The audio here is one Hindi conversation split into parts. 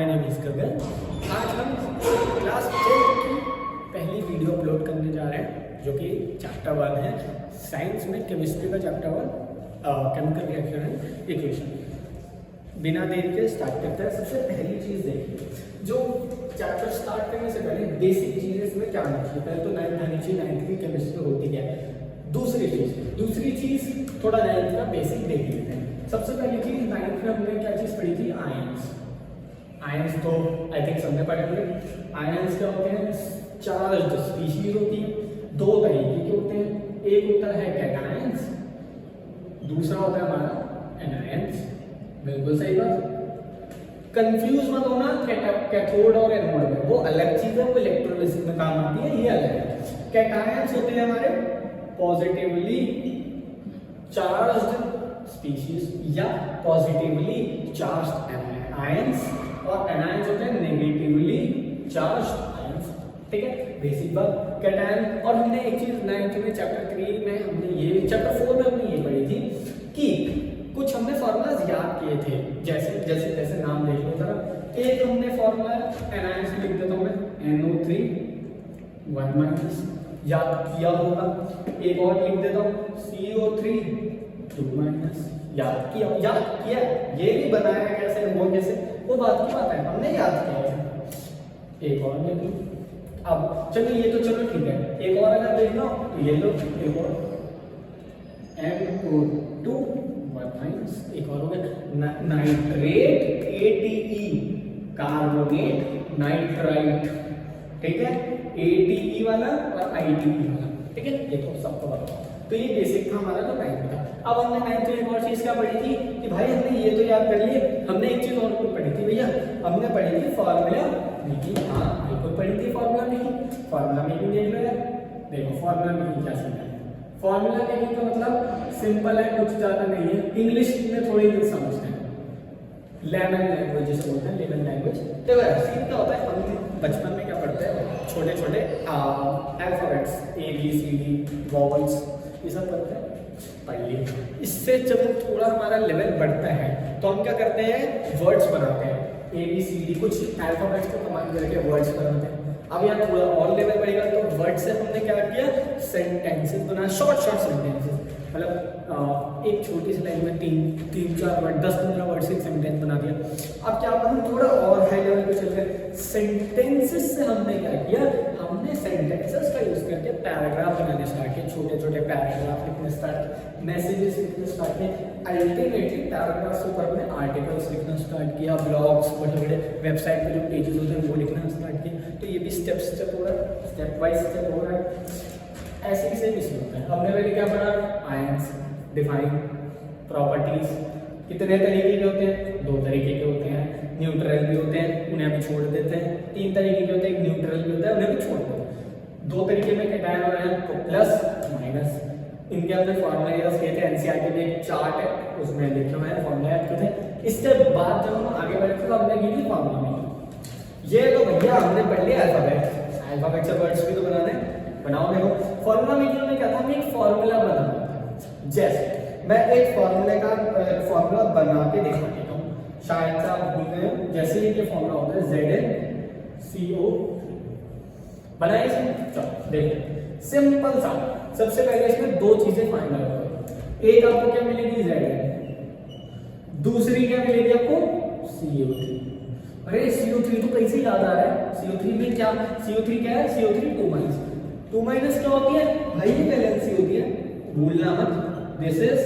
माय नेम इज गगन। आज हम क्लास 10 की पहली वीडियो अपलोड करने जा रहे हैं जो कि चैप्टर 1 है साइंस में, केमिस्ट्री का chapter 1 chemical reaction and equation. बिना देरी के स्टार्ट करते हैं। सबसे पहली चीज़ देखिए, जो चैप्टर स्टार्ट करने से पहले बेसिक चीज़ें इसमें क्या आनी चाहिए। पहले तो 9th आनी चाहिए, 9th की केमिस्ट्री होती क्या है। दूसरी चीज़ थोड़ा 9th का बेसिक देख लेते हैं। सबसे पहली चीज़ 9th में हमने क्या चीज़ पढ़ी थी, आयंस तो आई थिंक सबने पढ़े होंगे। आयंस क्या होते हैं, चार्ज्ड स्पीशीज होती है, दो तरीके के होते हैं। एक होता है कैटायंस, दूसरा होता है हमारा एनायंस। बिल्कुल सही बात। कंफ्यूज मत होना कैथोड और एनोड में, वो अलग चीज है, वो इलेक्ट्रोलिसिस में काम आती है, ये अलग है। कैटायंस होते हैं हमारे पॉजिटिवली चार्ज्ड स्पीशीज या पॉजिटिवली चार्ज्ड आयंस, और एनायंस होते हैं नेगेटिवली चार्ज्ड आयंस। ठीक है, बेसिक बात कैटायन। और हमने एक चीज 9th में चैप्टर 3 में हमने ये, चैप्टर 4 में हमने ये पढ़ी थी कि कुछ हमने फॉर्मूलाज याद किए थे। जैसे नाम देख लो जरा। एक हमने फॉर्मूला एनायंस लिख देता हूं मैं, NO3 1- याद किया होगा। एक और लिख देता हूं CO3 2- याद किया। ये भी बनाया कैसे, वो कैसे, वो बात की बात है, हमने याद किया है। एक और देख लो। अब चलिए ये तो चलो ठीक है, एक और अगर देखना तो ये लो, एक और NO2 1-, एक और हो गया नाइट्रेट ATE कार्बोनेट नाइट्राइट। ठीक है, ATE वाला और ITE वाला। ठीक है, ये तो सबको पता। तो ये बेसिक था हमारा जो 9th था। अब हमने 9th में एक और चीज क्या पढ़ी थी कि भाई हमने ये तो याद कर लिए, हमने एक चीज और पढ़ी थी भैया, हमने पढ़ी थी फॉर्मूला मेकिंग। हाँ बिल्कुल पढ़ी थी फॉर्मूला मेकिंग। फॉर्मूला मेकिंग देख लो यार, देखो फॉर्मूला मेकिंग क्या सीखा है। फॉर्मूला मेकिंग का मतलब सिंपल है, कुछ ज्यादा नहीं है। इंग्लिश में थोड़ी समझते हैं, लेमन लैंग्वेज जिसे बोलते हैं, लेमन लैंग्वेज। देखो ऐसे क्या होता है, हम बचपन में क्या पढ़ते हैं, छोटे छोटे अल्फाबेट्स ABCD वॉवल्स ये सब पढ़ते हैं, पढ़ लिए। इससे जब थोड़ा हमारा लेवल बढ़ता है तो हम क्या करते हैं, वर्ड्स बनाते हैं। ABCD कुछ अल्फाबेट्स को कंबाइन करके वर्ड्स बनाते हैं। अब यहाँ थोड़ा और लेवल बढ़ेगा तो वर्ड से हमने क्या किया, सेंटेंसेस बना, शॉर्ट सेंटेंसेस। मतलब एक छोटी सी लाइन में 3-4 वर्ड, 10-15 वर्ड से एक सेंटेंस बना दिया। अब क्या हम थोड़ा और हाई लेवल पे चल गए। सेंटेंसेस से हमने क्या किया, हमने सेंटेंसेस का यूज करके पैराग्राफ बनाने स्टार्ट किए, छोटे छोटे पैराग्राफ लिखने स्टार्ट किए, मैसेजेस लिखने स्टार्ट किए। अल्टीमेटली पैराग्राफ के ऊपर हमने आर्टिकल्स लिखना स्टार्ट किया, ब्लॉग्स, बड़े-बड़े वेबसाइट पे जो पेजेस होते हैं वो लिखना स्टार्ट किए। तो ये भी स्टेप हो रहा है, स्टेप बाय स्टेप हो रहा है। ऐसे ही सेम इसमें होता है। हमने पहले क्या पढ़ा, आयंस, डिफाइन, प्रॉपर्टीज। कितने तरीके के होते हैं, 2 तरीके के होते हैं। न्यूट्रल भी होते हैं, उन्हें भी छोड़ देते हैं। 3 तरीके के होते हैं, एक न्यूट्रल भी होता है, उन्हें भी छोड़ देते हैं। 2 तरीके में कैटायन और आयन को प्लस माइनस। इनके हमने फॉर्मूला याद किए थे, NCERT में एक चार्ट है उसमें लिखे हुए हैं, फॉर्मूला याद किए थे। इसके बाद जब हम आगे बढ़े तो हमने की थी फॉर्मूला में। ये तो भैया हमने पढ़ लिया अल्फाबेट से वर्ड्स भी तो बनाने, बनाओ। देखो फॉर्मूला मेकिंग में क्या था, हम एक फॉर्मूला बनाना। जैसे मैं एक फॉर्मूला बना के दिखा देता हूँ, शायद से आप भूल गए हो। जैसे ये फॉर्मूला होता है ZnCO, बनाइए। चलो देखो, सिंपल सा। सबसे पहले इसमें 2 चीजें फाइंड आउट करो। एक आपको क्या मिलेगी, Zn, दूसरी क्या मिलेगी आपको, CO3। अरे CO3 तो कैसे याद आ रहा है, CO3 में क्या, CO3 क्या है, CO3 2- क्या होती है भाई, वैलेंसी होती है, भूलना मत, दिस इज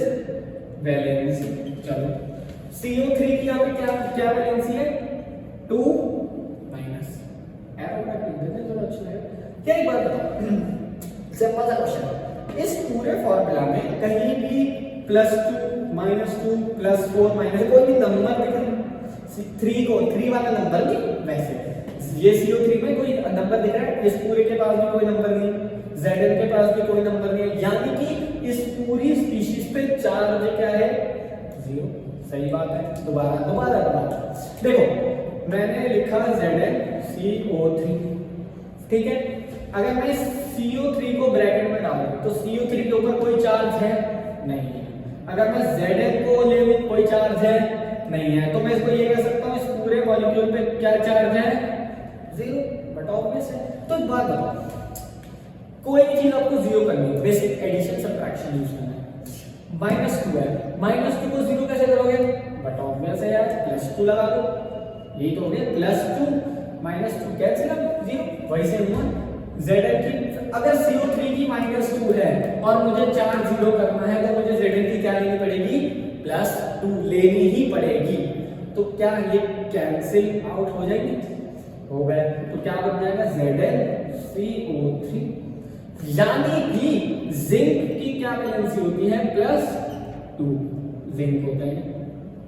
वैलेंसी। चलो CO3 की यहाँ पे क्या वैलेंसी है, 2-। क्या एक बात बताओ, सिंपल सा क्वेश्चन, इस पूरे फॉर्मूला में कहीं भी +2, -2, +4, माइनस कोई भी नंबर दिख रहा है, 3 वाला नंबर नहीं, वैसे ये CO3 में कोई नंबर दिख रहा है, इस पूरे के पास भी कोई नंबर नहीं, Zn के पास भी कोई नंबर नहीं है, यानी कि इस पूरी स्पीशीज पे चार्ज क्या है, 0। सही बात है। दोबारा देखो, मैंने लिखा ZnCO3, ठीक है। अगर मैं CO3 को ब्रैकेट में डालूं तो CO3 के ऊपर कोई चार्ज है, नहीं है। अगर मैं Zn को ले लूं, कोई चार्ज है, नहीं है। तो मैं इसको ये कह सकता हूँ, इस पूरे मॉलिक्यूल पे क्या चार्ज है? 0। बट ऑब्वियस है। तो एक बात बताओ, कोई चीज आपको 0 करनी है, बेसिक एडिशन सब्ट्रैक्शन यूज करना है। -2 है, -2 को 0 कैसे करोगे? बट ऑब्वियस है यार, +2 लगा दो, यही तो हो गया, +2 -2 कैंसिल आउट 0। वही से हुआ Zn की, अगर CO3 की -2 है और मुझे चार्ज 0 करना है तो मुझे Zn की क्या लेनी पड़ेगी? +2 लेनी ही पड़ेगी। तो क्या ये कैंसिल आउट हो जाएगी? हो गया। तो क्या बन जाएगा? ZnCO3, यानी कि जिंक की क्या वैलेंसी होती है? +2 जिंक होता है।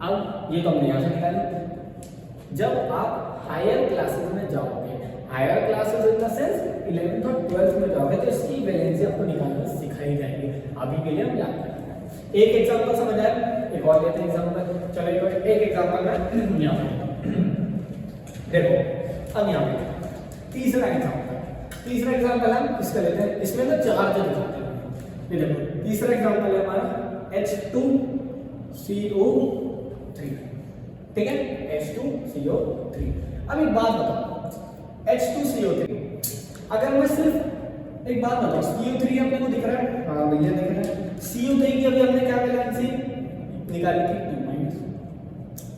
अब ये तो हमने यहां से निकाली। जब आप हायर क्लासेस में जाओगे, higher classes in the sense 11th और 12th में जाओगे, तो इसकी वैलेंसी आपको निकालना सिखाई जाएगी। अभी के लिए हम याद करेंगे। एक एग्जांपल समझ आया? एक और लेते हैं एग्जांपल। चलो एक एग्जांपल में यहाँ पे देखो, अब यहाँ पे तीसरा एग्जांपल हम इसका लेते हैं। इसमें ना चार्ज दिखाते हैं। ये देखो, तीसरा एग्जांपल है हमारा H2CO3, ठीक है, H2CO3। अब एक बात बताओ, H2CO3, अगर मैं सिर्फ एक बात बताओ, CO3 अपने को दिख रहा है? हाँ भैया दिख रहा है। CO3 की अभी हमने क्या वैलेंसी निकाली थी? 2-।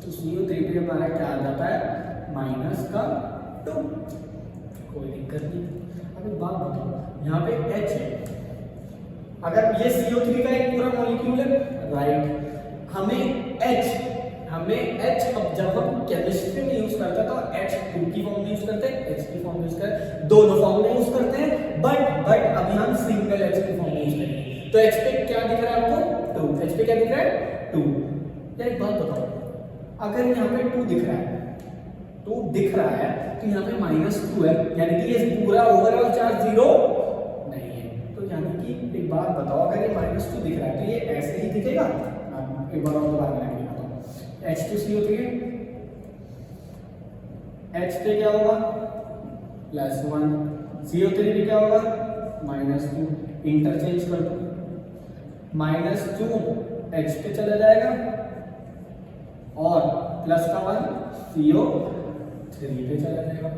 तो CO3 पे हमारा क्या आ जाता है? -2। कोई दिक्कत नहीं। अब एक बात बताओ, यहाँ पे H है, अगर ये CO3 का एक पूरा मॉलिक्यूल है, राइट, हमें H अब जब हम केमिस्ट्री में यूज करते हैं तो H2 की फॉर्म में यूज करते हैं, H की फॉर्म में यूज करते हैं, दोनों फॉर्म में यूज करते हैं, बट अभी हम सिंगल H की फॉर्म में यूज करेंगे। तो H पे क्या दिख रहा है आपको? 2। H पे क्या दिख रहा है? 2। यार एक बात बताओ, अगर यहाँ पे 2 दिख रहा है, तो यहाँ पे -2 है, यानी कि ये पूरा ओवरऑल चार्ज 0 नहीं है। तो यानी कि एक बात बताओ, अगर ये -2 दिख रहा है तो ये ऐसे ही दिखेगा? एक बार और दोबारा मैं दिखाता हूँ। H2CO3, H पे क्या होगा? +1, CO3 पे क्या होगा? -2। इंटरचेंज कर दो, -2 H पे चला जाएगा और +1 CO3 पे चला जाएगा।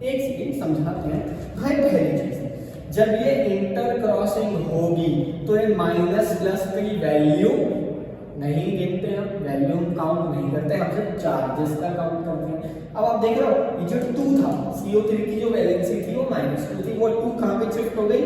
एक सेकंड समझाते हैं। भाई पहली चीज, जब ये इंटर क्रॉसिंग होगी तो ये माइनस की वैल्यू नहीं गिनते हैं, वैल्यू हम काउंट नहीं करते, हम सिर्फ चार्जेस का काउंट करते हैं। अब आप देख रहे हो, ये जो 2 था, CO3 की जो वैलेंसी थी वो -2 थी, वो 2 कहां पे शिफ्ट हो गई?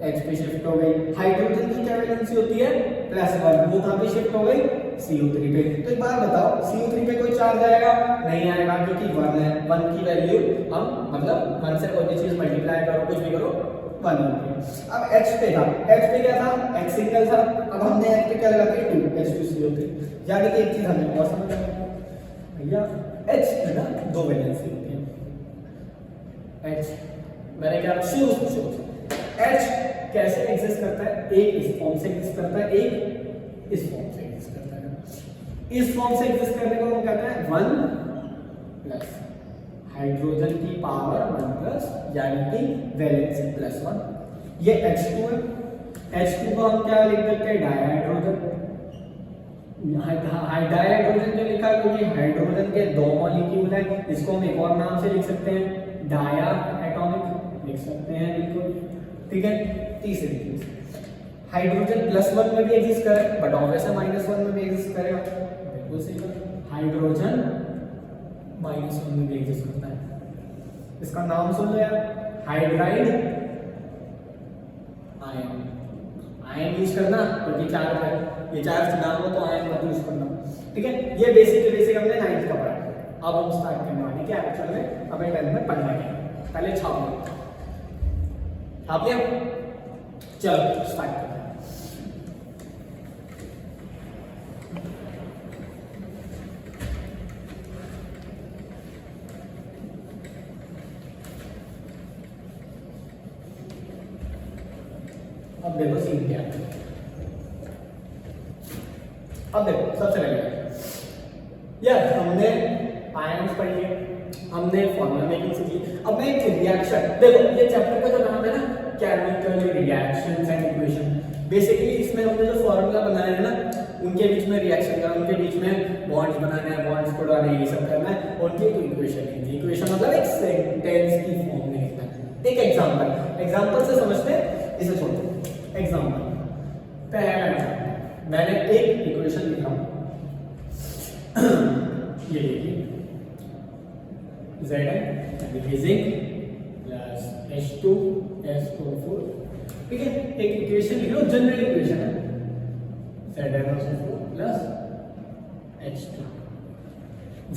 H पे शिफ्ट हो गई। हाइड्रोजन की क्या वैलेंसी होती है? +1, वो कहां पे शिफ्ट हो गई? CO3 पे। तो एक बात बताओ, CO3 पे कोई चार्ज आएगा? नहीं आएगा, क्योंकि 1 है। 1 की वैल्यू हम मतलब 1 से कोई भी चीज मल्टीप्लाई करो, कुछ भी करो, 1 होती है। अब H पे था, H पे क्या था? H सिंगल था। अब हमने H पे क्या लगा दिया? 2, H2CO3। यानी कि एक चीज हमें और समझ आ गई भैया, H है ना, 2 वैलेंसी होती है। H मैंने क्या शुरू H कैसे एग्जिस्ट करता है? एक इस फॉर्म से एग्जिस्ट करता है, एक इस फॉर्म से एग्जिस्ट करता है। इस फॉर्म से एग्जिस्ट करने को हम कहते हैं 1 हाइड्रोजन की पावर 1 यानी कि वैलेंसी +1। ये H2 है। H2 को हम क्या लिख सकते हैं? डायहाइड्रोजन। डायहाइड्रोजन जो लिखा है क्योंकि हाइड्रोजन के 2 मॉलिक्यूल हैं, इसको हम एक और नाम से लिख सकते हैं, डाया एटॉमिक लिख सकते हैं, बिल्कुल ठीक है। तीसरी चीज, हाइड्रोजन +1 में भी एग्जिस्ट करे, बट ऑब्वियसली -1 में भी एग्जिस्ट करेगा, बिल्कुल सही बात। हाइड्रोजन -1 में भी एग्जिस्ट करता है। इसका नाम सुन लो यार, हाइड्राइड आयन यूज करना, क्योंकि चार्ज है, ये चार्ज ना हो तो आयन मत यूज करना, ठीक है। ये बेसिक हमने 9th का पढ़ा। अब हम स्टार्ट करने वाले क्या एक्चुअल में हमें 10th में पढ़ना है। पहले छाप लिया, चलो स्टार्ट करते हैं। अब देखो सीन क्या है। अब देखो सबसे पहले यार हमने आयन्स पढ़ लिए, हमने फॉर्मूला मेकिंग सीख ली। अब मैं एक रिएक्शन, देखो ये चैप्टर का जो नाम है ना, chemical reactions and equation, basically इसमें हमने जो फॉर्मूला बनाया है ना, उनके बीच में रिएक्शन करना, उनके बीच में बॉन्ड्स बनाना है, बॉन्ड्स को डालना है, ये सब करना है, और उनकी इक्वेशन लिखनी है। इक्वेशन मतलब एक सेंटेंस की फॉर्म में लिखना है। एक एग्जांपल से समझते हैं, इसे छोड़ते हैं। एग्जांपल, पहला एग्जांपल, मैंने एक इक्वेशन लिखा ये देखिए, Zn जिंक प्लस H2SO4, ठीक है। एक इक्वेशन लिख लो, जनरल इक्वेशन है, ZnSO4 plus H2,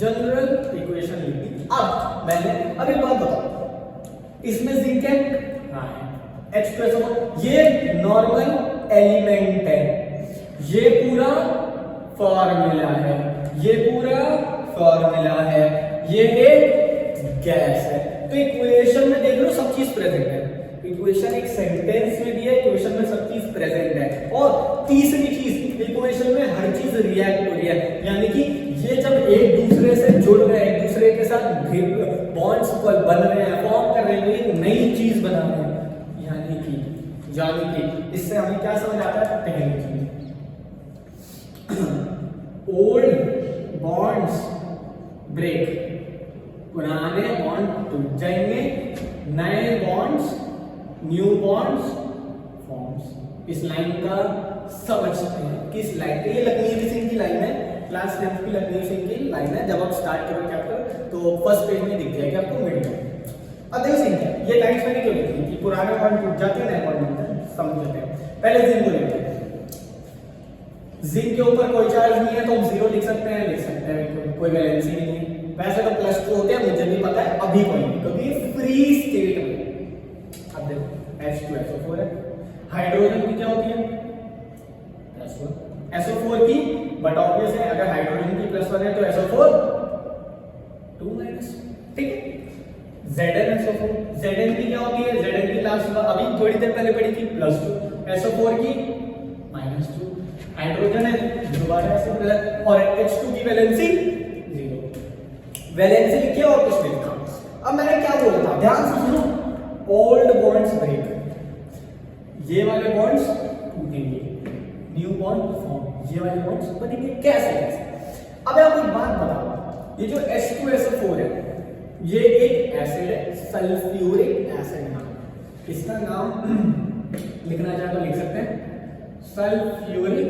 general equation लिख दी। अब मैंने एक बात बताओ, इसमें जिंक है, हाँ है, H2SO4, ये नॉर्मल एलिमेंट है, ये पूरा फॉर्मूला है, ये पूरा फॉर्मूला है, ये एक गैस है। तो इक्वेशन में देख लो सब चीज प्रेजेंट है, इक्वेशन एक सेंटेंस में भी है, इक्वेशन में सब चीज प्रेजेंट है। और तीसरी चीज, इक्वेशन में हर चीज रिएक्ट हो रही है, यानी कि ये जब एक दूसरे से जुड़ रहे हैं, एक दूसरे के साथ बॉन्ड्स बन रहे हैं, फॉर्म कर रहे हैं, एक नई चीज बना रहे हैं, यानी कि इससे हमें क्या समझ आता है? पहली चीज, ओल्ड बॉन्ड्स ब्रेक, पुराने बॉन्ड टूट जाएंगे, नए बॉन्ड्स, न्यू बॉन्ड्स फॉर्म्स। इस लाइन का समझते हैं, किस लाइन, ये लखनवी सिंह की लाइन है, क्लास 10th की लखनवी सिंह की लाइन है। जब आप स्टार्ट करो चैप्टर तो फर्स्ट पेज में दिख जाएगा आपको, मिल जाएगा। अब देखो सिंह है, ये लाइन्स मैंने क्यों लिखी कि पुराने बॉन्ड टूट जाते हैं, नए बॉन्ड बनते हैं, समझ लेते हैं। पहले जिंक को लेते हैं, जिंक के ऊपर कोई चार्ज नहीं है तो हम 0 लिख सकते हैं, कोई वैलेंसी नहीं है। वैसे तो +2 होते हैं, मुझे भी पता है, अभी कोई नहीं, क्योंकि फ्री स्टेट में। अब देखो H2SO4 है, हाइड्रोजन की क्या होती है? +1, SO4 की, बट ऑब्वियस है अगर हाइड्रोजन की +1 है तो SO4 2-, ठीक है। ZnSO4, Zn की क्या होती है? Zn की लास्ट अभी थोड़ी देर पहले पढ़ी थी, +2, SO4 की -2, हाइड्रोजन है दोबारा ऐसे, और H2 की वैलेंसी 0, वैलेंसी लिखिए और कुछ नहीं लिखा। अब मैंने क्या बोला था, ध्यान से सुनो, ओल्ड बॉन्ड्स ब्रेक, ये वाले बॉन्ड्स टूटेंगे, न्यू बॉन्ड फॉर्म, ये वाले बॉन्ड्स बनेंगे। कैसे? अब मैं आपको एक बात बताऊं, ये जो H2SO4 है, ये एक एसिड है, सल्फ्यूरिक एसिड नाम, इसका नाम लिखना चाहे तो लिख सकते हैं, सल्फ्यूरिक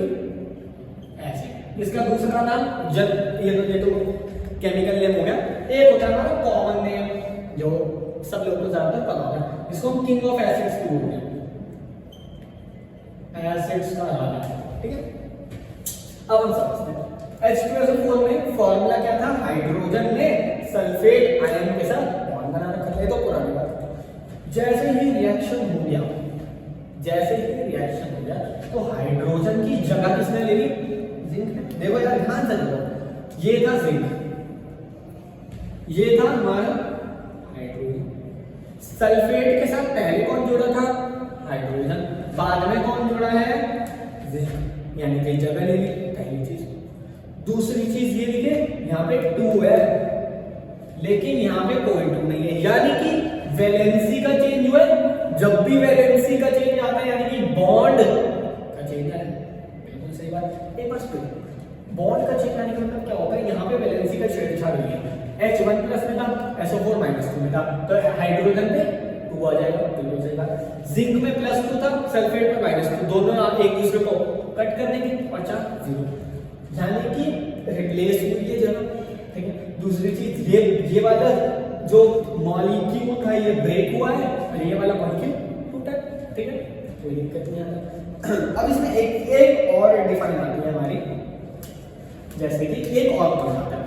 एसिड। इसका दूसरा नाम, जब ये तो केमिकल नेम हो गया, एक होता है हमारा कॉमन नेम जो सब लोगों को ज्यादातर पता होगा, इसको हम किंग ऑफ एसिड्स बोलते हैं, एसिड्स का राजा, ठीक है। अब हम समझते हैं H2SO4 में फॉर्मूला क्या था? हाइड्रोजन ने सल्फेट आयन के साथ बॉन्ड बना रखा है, तो पुरानी बात। जैसे ही रिएक्शन हो गया, तो हाइड्रोजन की जगह किसने ले ली? जिंक ने। देखो यार ध्यान से देखो, ये था जिंक, ये था हमारा हाइड्रोजन, सल्फेट के साथ पहले कौन जुड़ा था? हाइड्रोजन, बाद में कौन जुड़ा है? जिंक, यानी कि जगह ले ली, पहली चीज। दूसरी चीज ये लिखे, यहाँ पे 2 है, लेकिन यहाँ पे कोई 2 नहीं है, यानी कि वैलेंसी का चेंज हुआ है। जब भी वैलेंसी का चेंज आता है यानी कि बॉन्ड का चेंज है, बिल्कुल सही बात। एक बार बॉन्ड का चेंज आने का मतलब क्या होता है? यहाँ पे वैलेंसी का छेड़छाड़ हुई है, H1 प्लस में था, SO4 -2 में था, तो हाइड्रोजन पे 2 आ जाएगा, बिल्कुल सही बात। जिंक में +2 था, सल्फेट में -2, दोनों एक दूसरे को कट कर देंगे और चार 0, यानी कि रिप्लेस हुई है जगह, ठीक है। दूसरी चीज ये वाला जो मॉलिक्यूल था ये ब्रेक हुआ है और ये वाला मॉलिक्यूल टूटा, ठीक है, कोई दिक्कत नहीं आता। अब इसमें एक और डिफाइन आती है हमारी, जैसे कि एक और पॉइंट आता है,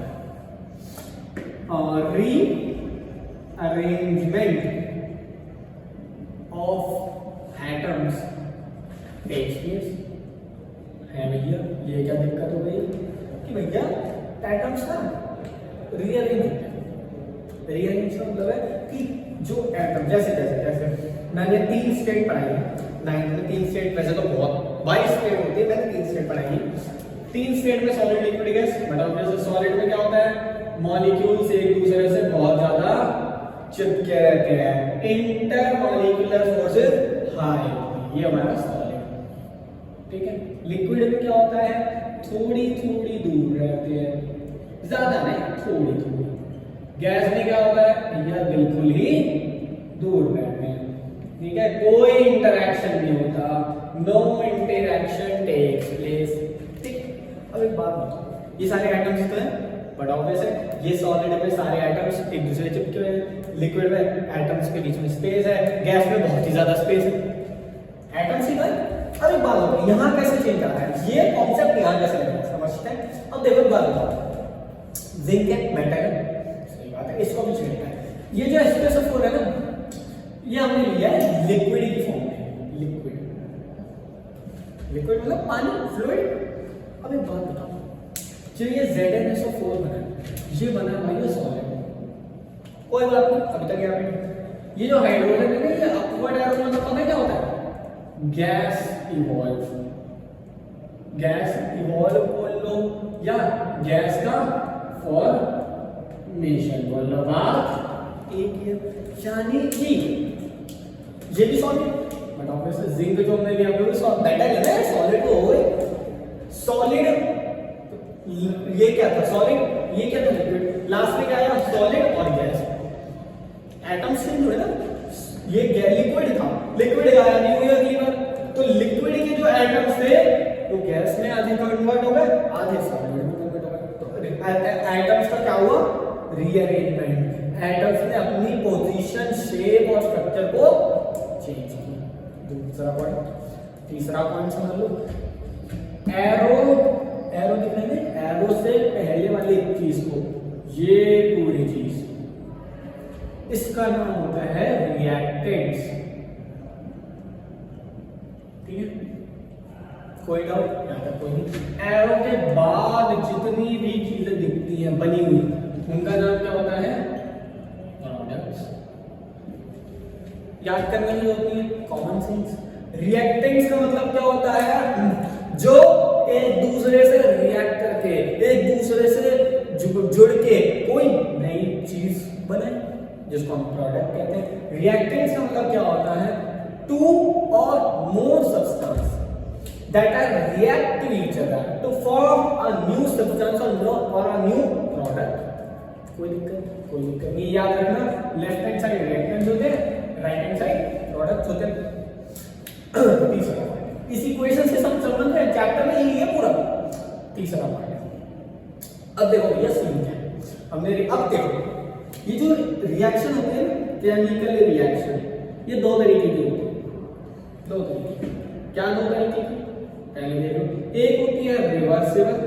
rearrangement of atoms takes place है। भैया ये क्या दिक्कत हो गई कि भैया एटम्स ना रीअरेंज होते हैं। रीअरेंज का मतलब है कि जो एटम जैसे मैंने 3 स्टेट पढ़ाई है 9th में, 3 स्टेट, वैसे तो बहुत 22 स्टेट होती है, मैंने 3 स्टेट पढ़ाई है। 3 स्टेट में सॉलिड, लिक्विड, गैस। मतलब जैसे सॉलिड में क्या होता है? मॉलिक्यूल्स एक दूसरे से बहुत ज्यादा चिपके रहते हैं, इंटरमॉलिक्यूलर फोर्सेस हाई, ये हमारा सॉलिड, ठीक है। लिक्विड में क्या होता है? थोड़ी थोड़ी दूर रहते हैं, ज्यादा नहीं, थोड़ी थोड़ी। गैस में क्या होता है भैया, बिल्कुल ही दूर रहते हैं, ठीक है, कोई इंटरेक्शन नहीं होता, नो इंटरेक्शन टेक्स प्लेस, ठीक। अब एक बात बताओ, ये सारे आइटम्स तो हैं, बट ऑब्वियस है ये सॉलिड में सारे आइटम्स एक दूसरे से चिपके हुए हैं, लिक्विड में एटम्स के बीच में स्पेस है, गैस में बहुत ही ज्यादा स्पेस है, एटम्स ही तो है। अब एक बात बताओ, यहाँ कैसे चेंज आ रहा है, ये कॉन्सेप्ट यहाँ कैसे लग रहा है, समझते हैं। अब देखो एक बात बताओ, जिंक है, मेटल है, सही बात है, इसको भी छेड़ता है। ये जो H2SO4 है ना, ये हमने लिया है लिक्विड की फॉर्म में, लिक्विड, लिक्विड मतलब पानी, फ्लूइड। अब एक बात बताओ, जो ये ZnSO4 बना है, ये बना है भाई सॉलिड, कोई बात नहीं, अभी तक यहाँ पे ये जो हाइड्रोजन है ना, ये अपवर्ड एरो मतलब पता है क्या होता है, गैस इवॉल्व, गैस इवॉल्व बोल लो या गैस का फॉर्मेशन बोल लो, बात एक ही है। यानी कि ये भी सॉलिड, बट ऑब्वियसली जिंक जो हमने लिया वो सॉलिड, मेटल है ना, सॉलिड तो हो गई, सॉलिड ये क्या था, सॉलिड, ये क्या था, लिक्विड, लास्ट में क्या आया, सॉलिड और गैस, एटम्स से जुड़े ना, ये लिक्विड था, लिक्विड गाया नहीं हुई अगली बार, तो लिक्विड के जो एटम्स थे वो गैस में आधे कन्वर्ट हो गए, आधे सॉलिड में कन्वर्ट हो गए, तो एटम्स का क्या हुआ, रीअरेंजमेंट, एटम्स ने अपनी पोजीशन, शेप और स्ट्रक्चर को चेंज किया। दूसरा पॉइंट, तीसरा पॉइंट समझ लो, एरो, एरो दिखाएंगे, एरो से पहले वाली चीज को, ये पूरी चीज, इसका नाम होता है रिएक्टेंट्स, ठीक है, कोई डाउट यहाँ तक कोई नहीं। एरो के बाद जितनी भी चीजें दिखती हैं बनी हुई, उनका नाम क्या होता है, प्रोडक्ट्स, याद करने की होती है, कॉमन सेंस। रिएक्टेंट्स का मतलब क्या होता है, जो एक दूसरे से रिएक्ट करके, एक दूसरे से जुड़ के कोई नई चीज बनाए, जिसको हम प्रोडक्ट कहते हैं। रिएक्टेंट्स का मतलब क्या होता है, टू और more substance that are react to each other to form a new substance और अ न्यू प्रोडक्ट। कोई दिक्कत नहीं, याद रखना, लेफ्ट हैंड साइड रिएक्टेंट्स होते हैं, राइट हैंड साइड प्रोडक्ट्स होते हैं। तीसरा इस इक्वेशन से सब संबंध है, चैप्टर में यही है पूरा। तीसरा पार्ट, अब देखो भैया सीन क्या है, अब देखो ये जो रिएक्शन होते हैं केमिकल रिएक्शन, ये दो तरीके की होती है, दो तरीके, क्या दो तरीके की, पहले देखो, एक होती है रिवर्सिबल,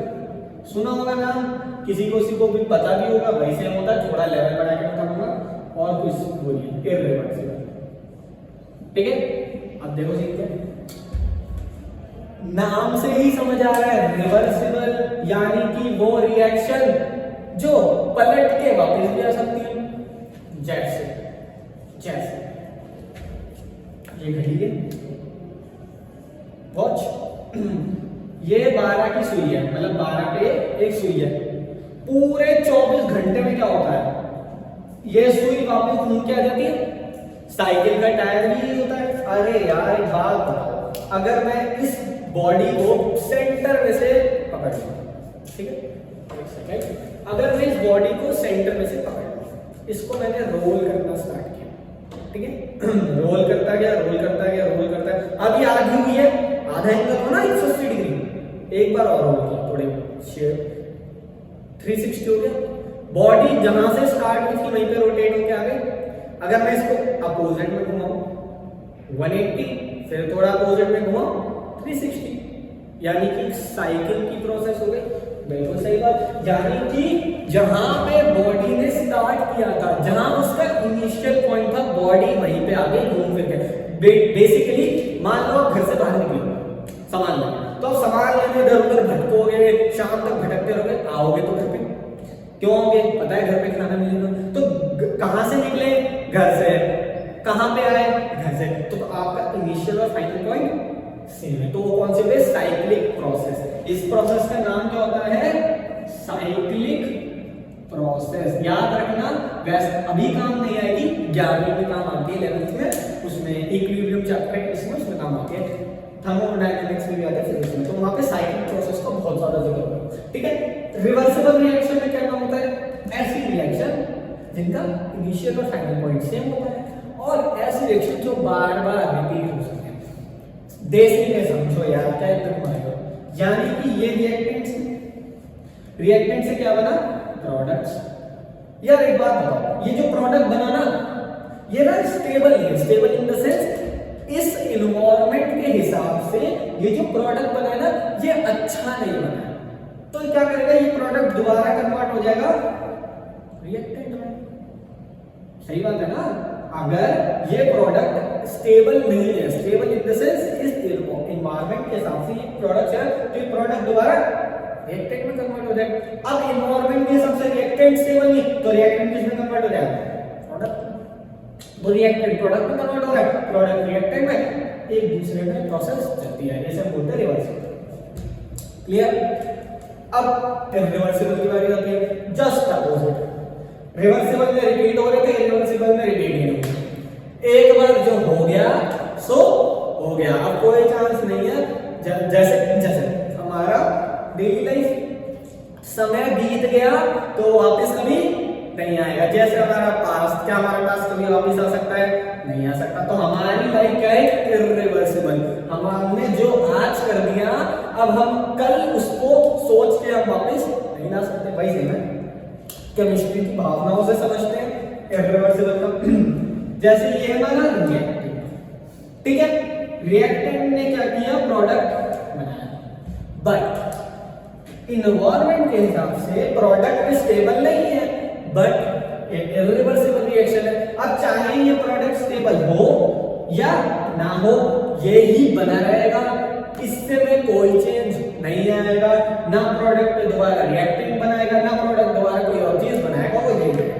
सुना होगा नाम, किसी को भी पता भी होगा, वैसे होता है, थोड़ा लेवल बढ़ा के बताऊंगा, और कुछ बोलिए इररिवर्सिबल, ठीक है। अब देखो सीखते हैं, नाम से ही समझ आ रहा है, रिवर्सिबल यानी कि वो रिएक्शन जो पलट के वापस भी आ सकती है, जैसे ये घड़ी है, वॉच, ये 12 की सुई है, मतलब 12 पे एक सुई है, पूरे 24 घंटे में क्या होता है, ये सुई वापस घूम के आ जाती है। साइकिल का टायर भी यही होता है। अरे यार एक बात बताओ, अगर मैं इस बॉडी को सेंटर में से पकड़ लूं, ठीक है, एक सेकंड, अगर मैं इस बॉडी को सेंटर में से पकड़ लूं, इसको मैंने रोल करना स्टार्ट किया, ठीक है, रोल करता गया, अभी आधी हुई है, आधा एंगल हो ना 180 डिग्री, एक बार और रोल किया, थोड़े शेयर 360 हो गया, बॉडी जहां से स्टार्ट हुई थी वहीं पे रोटेट होके आ गई। अगर मैं इसको अपोजिट में घुमाऊं 180, फिर थोड़ा अपोजिट में घुमाऊं 360, यानी कि साइकिल की प्रोसेस हो गई। बिल्कुल सही बात, यानी कि जहां पे बॉडी ने स्टार्ट किया था, जहां उसका इनिशियल पॉइंट था, बॉडी वहीं पे आ गई घूम फिर के। बेसिकली मान लो घर से बाहर निकले सामान लेने, तो अब सामान लेने इधर उधर भटकोगे, शाम तक भटकते रहोगे, आओगे तो घर पे क्यों आओगे, पता है घर पे खाना मिलेगा, तो कहां से निकले, घर से, कहां पे आए, घर से, तो आपका इनिशियल और फाइनल पॉइंट सेम है। तो वो कौन से, साइक्लिक प्रोसेस। इस प्रोसेस का नाम क्या होता है, साइक्लिक प्रोसेस। याद रखना, वैसे अभी काम नहीं आएगी, 11वीं में काम आती है, 11th में, उसमें इक्विलिब्रियम चैप्टर है, इसमें उसमें काम आती है। थर्मोडायनेमिक्स में भी आता है, फिजिक्स में, तो वहां पे साइक्लिक प्रोसेस का बहुत ज्यादा जिक्र होता है, ठीक है। रिवर्सिबल रिएक्शन में क्या काम होता है, ऐसी रिएक्शन जिनका इनिशियल और फाइनल पॉइंट सेम होता है, और ऐसी रिएक्शन जो बार बार रिपीट हो सकते हैं। देसी में समझो यार, क्या एकदम मारेगा, यानी कि ये रिएक्टेंट से क्या बना, प्रोडक्ट्स। यार एक बात बताओ, ये जो प्रोडक्ट बना ना, ये ना स्टेबल नहीं है, स्टेबल इन द सेंस इस इन्वायरमेंट के हिसाब से ये जो प्रोडक्ट बना है ना, ये अच्छा नहीं बना है, तो क्या करेगा, ये प्रोडक्ट दोबारा कन्वर्ट हो जाएगा रिएक्टेंट में। सही बात है ना, अगर ये प्रोडक्ट स्टेबल नहीं है, स्टेबल इन द सेंस इस इन्वायरमेंट के हिसाब से ये प्रोडक्ट है, तो ये प्रोडक्ट दोबारा रिएक्टेंट में कन्वर्ट हो जाएगा। अब इन्वायरमेंट के हिसाब से रिएक्टेंट स्टेबल नहीं, तो रिएक्टेंट किस में कन्वर्ट हो जाएगा, प्रोडक्ट। तो रिएक्टेंट प्रोडक्ट में कन्वर्ट हो रहा है, प्रोडक्ट रिएक्टेंट में, एक दूसरे में प्रोसेस चलती है, जैसे हम बोलते हैं रिवर्सिबल। क्लियर। अब इरिवर्सिबल की बारी आती है, जस्ट अपोजिट। रिवर्सिबल में रिपीट हो रहे थे, इरिवर्सिबल में रिपीट नहीं हो रहे। एक बार जो हो गया सो हो गया, अब कोई चांस नहीं है। जैसे हमारा डेली लाइफ, समय बीत गया तो वापस कभी नहीं आएगा। जैसे हमारा पास्ट, क्या हमारा पास्ट कभी वापस आ सकता है, नहीं आ सकता। तो हमारी लाइफ क्या है, इरिवर्सिबल। हमने जो आज कर दिया, अब हम कल उसको सोच के हम वापस नहीं ला सकते। भाई सही है, केमिस्ट्री की भावनाओं से समझते हैं इरिवर्सिबल का। जैसे ये हमारा रिएक्टेंट, ठीक है, रिएक्टेंट ने क्या किया, प्रोडक्ट बनाया, बट इन्वायरमेंट के हिसाब से प्रोडक्ट स्टेबल नहीं है, बट इरिवर्सिबल रिएक्शन है। अब चाहे ये प्रोडक्ट स्टेबल हो या ना हो, ये ही बना रहेगा, इससे में कोई चेंज नहीं आएगा। ना प्रोडक्ट दोबारा रिएक्टेंट बनाएगा, ना प्रोडक्ट दोबारा कोई और चीज बनाएगा, वो नहीं बनाएगा।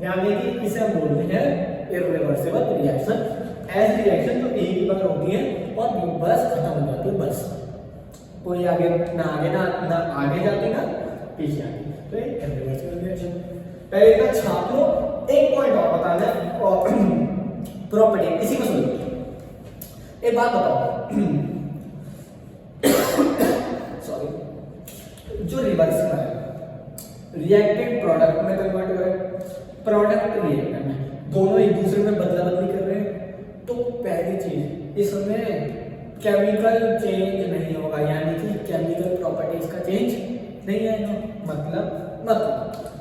यानी कि इसे हम बोलते हैं इरिवर्सिबल रिएक्शन। ऐसी रिएक्शन जो एक ही बार होती है और बस खत्म हो जाती है, बस कोई आगे ना आगे जाती ना पीछे आती, तो ये इरिवर्सिबल रिएक्शन। पहले इतना छाप लो। एक पॉइंट और बताना है, प्रॉपर्टी, इसी को सुनो। एक बात बताओ, सॉरी, जो रिवर्सिबल है, रिएक्टेंट प्रोडक्ट में कन्वर्ट हो रहा है, प्रोडक्ट रिएक्टेंट में, दोनों एक दूसरे में बदला बदली कर रहे हैं, तो पहली चीज इसमें केमिकल चेंज नहीं होगा, यानी कि केमिकल प्रॉपर्टीज का चेंज नहीं आएगा। मतलब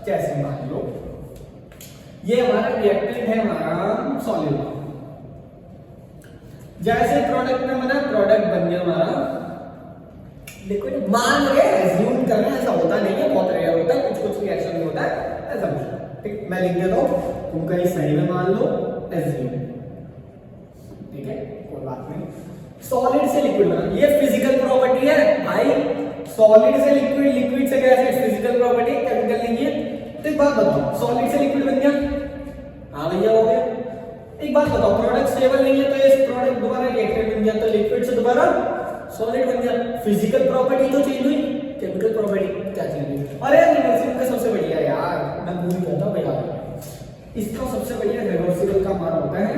जैसे मान लो ये हमारा रिएक्टेंट है, हमारा सॉलिड, जैसे प्रोडक्ट में बना, प्रोडक्ट बन गया हमारा लिक्विड। मान रहे एज्यूम कर रहे हैं, ऐसा होता नहीं है, बहुत रेयर होता है, कुछ रिएक्शन में होता है ऐसा। ठीक, मैं लिख देता हूं, तुम कहीं सही में मान लो एज्यूम, ठीक है, कोई बात नहीं। सॉलिड से लिक्विड बना, ये फिजिकल प्रॉपर्टी है भाई, सॉलिड से लिक्विड, लिक्विड से गैस, फिजिकल प्रॉपर्टी, केमिकल नहीं है। तो एक बात बताओ, सॉलिड से लिक्विड बन गया, हाँ भैया हो गया। एक बात बताओ, प्रोडक्ट स्टेबल नहीं है, तो ये प्रोडक्ट दोबारा रिएक्टेंट बन गया, तो लिक्विड से दोबारा सॉलिड बन गया। फिजिकल प्रॉपर्टी तो चेंज हुई, केमिकल प्रॉपर्टी क्या चेंज हुई? अरे रिवर्सिबल का सबसे बढ़िया यार, मैं भूल गया था भैया, इसका सबसे बढ़िया रिवर्सिबल का हमारा होता है,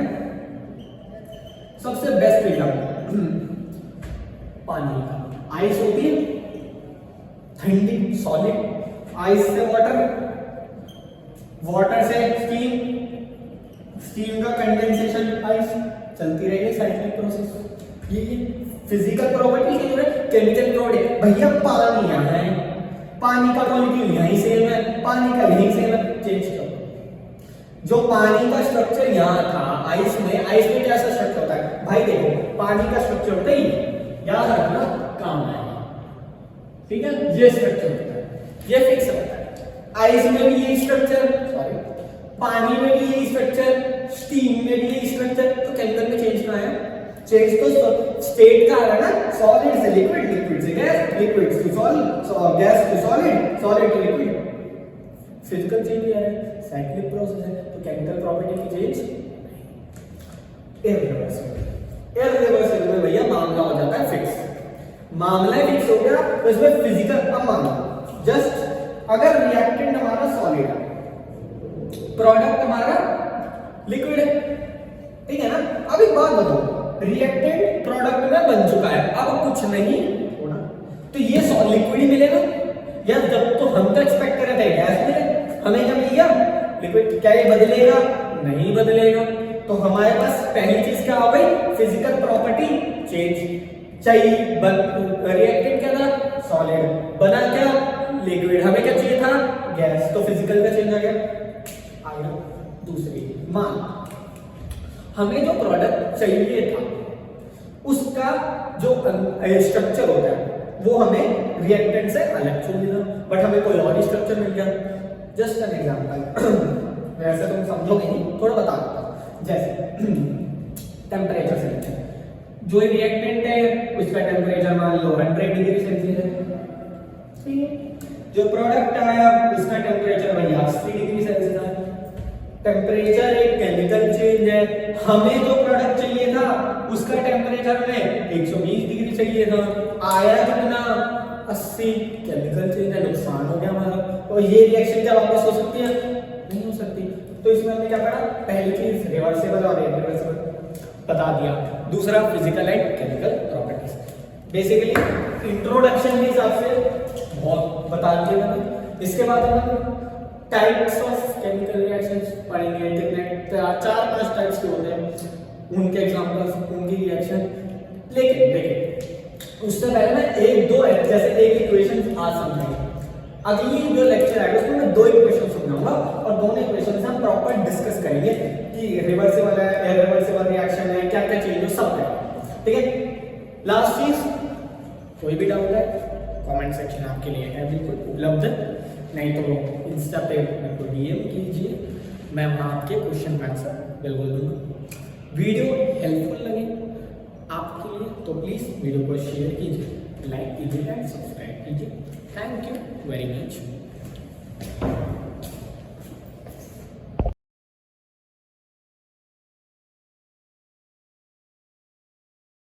सबसे बेस्ट एग्जांपल पानी का। आइस होती है ठंडी सॉलिड, आइस से वाटर, वाटर से स्टीम, स्टीम का कंडेंसेशन, आइस चलती रहेगी साइक्लिक प्रोसेस। ये फिजिकल प्रॉपर्टी है, केमिकल प्रॉपर्टी। भैया पानी यहाँ है, पानी का मॉलिक्यूल यहीं सेम है, पानी का यहीं सेम है, चेंज करो। जो पानी का स्ट्रक्चर यहाँ था आइस में, आइस में कैसा स्ट्रक्चर होता है भाई, देखो पानी का स्ट्रक्चर होता है, याद रखना काम आएगा, ठीक है, ये स्ट्रक्चर होता है, ये फिक्स होता है। आइस में भी यही स्ट्रक्चर, सॉरी पानी में भी यही स्ट्रक्चर, स्टीम में भी यही स्ट्रक्चर, तो केमिकल में चेंज कहाँ है? चेंज तो स्टेट का आ रहा है ना, सॉलिड से लिक्विड, लिक्विड से gas, liquid to solid, gas to solid, solid to liquid. Physical change है, साइक्लिक प्रोसेस है, तो केमिकल प्रॉपर्टी की चेंज इरिवर्सिबल। इरिवर्सिबल में भैया मामला हो जाता है फिक्स। मामला फिक्स हो गया तो इसमें फिजिकल, अब मान लो जस्ट अगर रिएक्टेंट हमारा सॉलिड है, प्रोडक्ट हमारा लिक्विड है, ठीक है ना। अब एक बात बताओ, रिएक्टेंट प्रोडक्ट में बन चुका है, अब कुछ नहीं होना, तो ये लिक्विड ही मिलेगा। या जब तो हम तो एक्सपेक्ट कर रहे थे गैस मिले, हमें क्या मिल गया लिक्विड। क्या ये बदलेगा? नहीं बदलेगा। तो हमारे पास पहली चीज क्या हो गई? Physical property change. चाहिए रिएक्टेंट क्या था? सॉलिड। बना क्या? लिक्विड। हमें क्या चाहिए था? गैस। तो फिजिकल का चेंज आ गया। आया दूसरी, मान हमें जो प्रोडक्ट चाहिए था उसका जो स्ट्रक्चर होता है वो हमें रिएक्टेंट से अलग चाहिए था, बट हमें कोई और स्ट्रक्चर मिल गया। जस्ट एन एग्जांपल, वैसे तुम समझोगे नहीं, थोड़ा बता देता हूं। जैसे टेम्परेचर सेंसर, जो रिएक्टेंट है उसका टेम्परेचर मान लो 100 डिग्री सेल्सियस है, ठीक है। जो प्रोडक्ट आया उसका टेम्परेचर वही 80 डिग्री सेल्सियस है। टेम्परेचर एक केमिकल चेंज है। हमें जो प्रोडक्ट चाहिए था उसका टेम्परेचर में 120 डिग्री चाहिए था, आया कितना? 80। केमिकल चेंज है, नुकसान हो गया हमारा। और ये रिएक्शन क्या वापस हो सकती है? नहीं हो सकती। तो इसमें हमने क्या पढ़ा? पहली चीज रिवर्सिबल और इरिवर्सिबल बता दिया। दूसरा physical and chemical properties. Basically introduction के हिसाब से बहुत बता दिया मैंने। इसके बाद हम टाइप्स ऑफ केमिकल रिएक्शंस पढ़ेंगे। कितने 4-5 टाइप्स के होते हैं, उनके एग्जांपल्स, उनकी रिएक्शन। लेकिन देखिए उससे पहले मैं एक दो जैसे एक इक्वेशन आज समझाएंगे। अगली जो लेक्चर आएगा उसमें मैं 2 इक्वेशन समझाऊंगा और दोनों इक्वेशन से हम प्रॉपर डिस्कस करेंगे कि रिवर्सिबल है, इरिवर्सिबल रिएक्शन है, क्या क्या चीज है, सब है, ठीक है। लास्ट चीज, कोई भी डाउट है कमेंट सेक्शन आपके लिए है बिल्कुल उपलब्ध, नहीं तो इंस्टा पे मेरे को डीएम कीजिए, मैं वहाँ आपके क्वेश्चन का आंसर बिल्कुल दूंगा। वीडियो हेल्पफुल लगे आपके लिए तो प्लीज़ वीडियो को शेयर कीजिए, लाइक कीजिए एंड सब्सक्राइब कीजिए। Thank you very much.